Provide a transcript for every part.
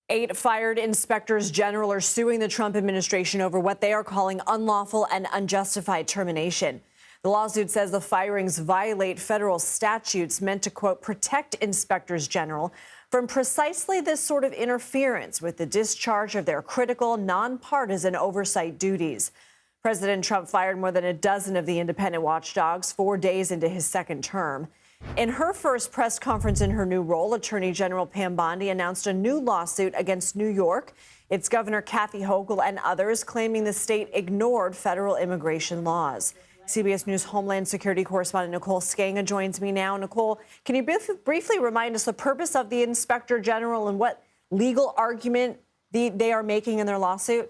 8 fired inspectors general are suing the Trump administration over what they are calling unlawful and unjustified termination. The lawsuit says the firings violate federal statutes meant to, quote, protect inspectors general from precisely this sort of interference with the discharge of their critical, nonpartisan oversight duties. President Trump fired more than a dozen of the independent watchdogs 4 days into his second term. In her first press conference in her new role, Attorney General Pam Bondi announced a new lawsuit against New York, its Governor Kathy Hochul and others, claiming the state ignored federal immigration laws. CBS News Homeland Security correspondent Nicole Sganga joins me now. Nicole, can you briefly remind us the purpose of the Inspector General and what legal argument they are making in their lawsuit?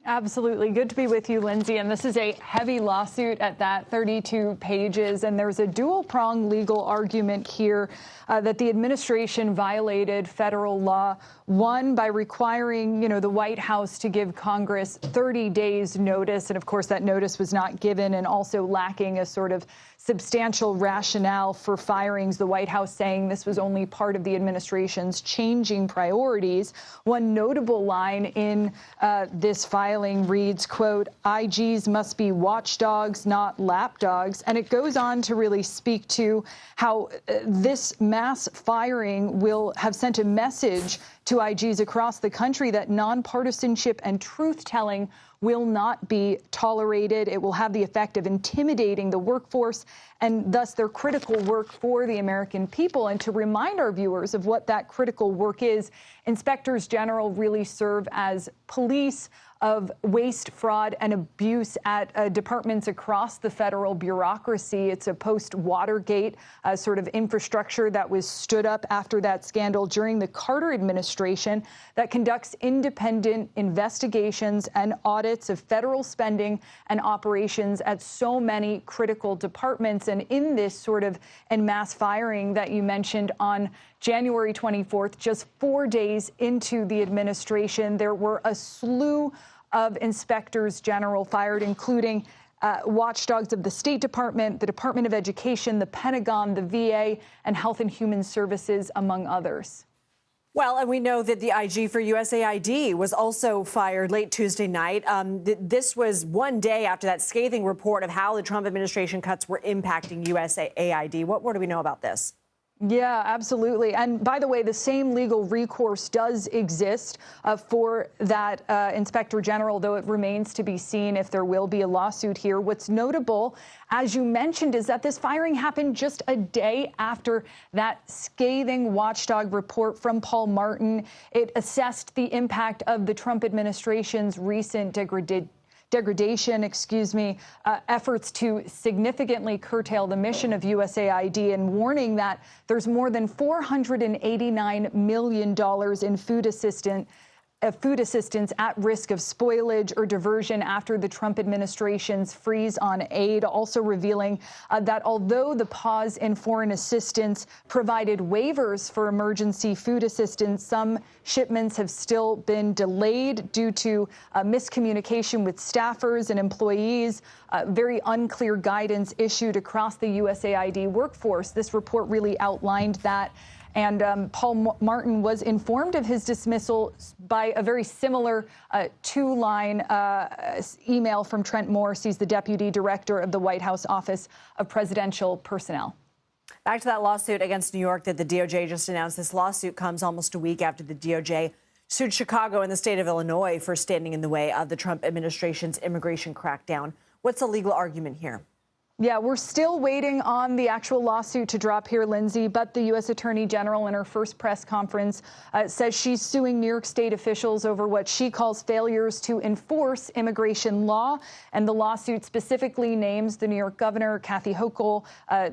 Absolutely. Good to be with you, Lindsay. And this is a heavy lawsuit at that, 32 pages. And there's a dual-pronged legal argument here that the administration violated federal law. One, by requiring, the White House to give Congress 30 days notice. And of course, that notice was not given, and also lacking a sort of substantial rationale for firings. The White House saying this was only part of the administration's changing priorities. One notable line in this filing reads, quote, IGs must be watchdogs, not lapdogs. And it goes on to really speak to how this mass firing will have sent a message to IGs across the country that nonpartisanship and truth-telling will not be tolerated. It will have the effect of intimidating the workforce and thus their critical work for the American people. And to remind our viewers of what that critical work is, inspectors general really serve as police of waste, fraud, and abuse at departments across the federal bureaucracy. It's a post-Watergate sort of infrastructure that was stood up after that scandal during the Carter administration that conducts independent investigations and audits of federal spending and operations at so many critical departments. And in this sort of en masse firing that you mentioned on January 24th, just 4 days into the administration, there were a slew of inspectors general fired, including watchdogs of the State Department, the Department of Education, the Pentagon, the VA, and Health and Human Services, among others. Well, and we know that the IG for USAID was also fired late Tuesday night. This was 1 day after that scathing report of how the Trump administration cuts were impacting USAID. What more do we know about this? Yeah, absolutely. And by the way, the same legal recourse does exist for that inspector general, though it remains to be seen if there will be a lawsuit here. What's notable, as you mentioned, is that this firing happened just a day after that scathing watchdog report from Paul Martin. It assessed the impact of the Trump administration's recent degradation, efforts to significantly curtail the mission of USAID, and warning that there's more than $489 million in food assistance at risk of spoilage or diversion after the Trump administration's freeze on aid, also revealing that although the pause in foreign assistance provided waivers for emergency food assistance, some shipments have still been delayed due to miscommunication with staffers and employees, very unclear guidance issued across the USAID workforce. This report really outlined that. And Paul Martin was informed of his dismissal by a very similar two-line email from Trent Morse. He's the deputy director of the White House Office of Presidential Personnel. Back to that lawsuit against New York that the DOJ just announced. This lawsuit comes almost a week after the DOJ sued Chicago and the state of Illinois for standing in the way of the Trump administration's immigration crackdown. What's the legal argument here? Yeah, we're still waiting on the actual lawsuit to drop here, Lindsay, but the U.S. Attorney General in her first press conference says she's suing New York State officials over what she calls failures to enforce immigration law. And the lawsuit specifically names the New York governor, Kathy Hochul,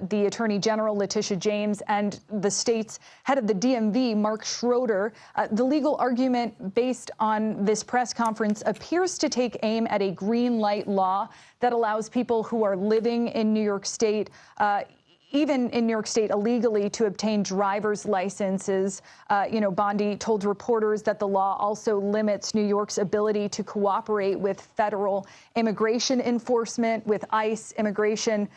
the Attorney General, Letitia James, and the state's head of the DMV, Mark Schroeder. The legal argument based on this press conference appears to take aim at a green light law that allows people who are living in New York State, even in New York State illegally, to obtain driver's licenses. Bondi told reporters that the law also limits New York's ability to cooperate with federal immigration enforcement, with ICE immigration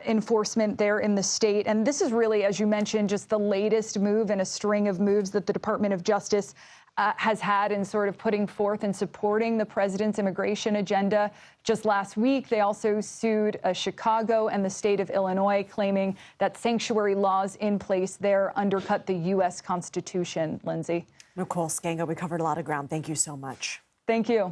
enforcement there in the state. And this is really, as you mentioned, just the latest move in a string of moves that the Department of Justice has had in sort of putting forth and supporting the president's immigration agenda. Just last week, they also sued Chicago and the state of Illinois, claiming that sanctuary laws in place there undercut the U.S. Constitution. Lindsay. Nicole Sganga, we covered a lot of ground. Thank you so much. Thank you.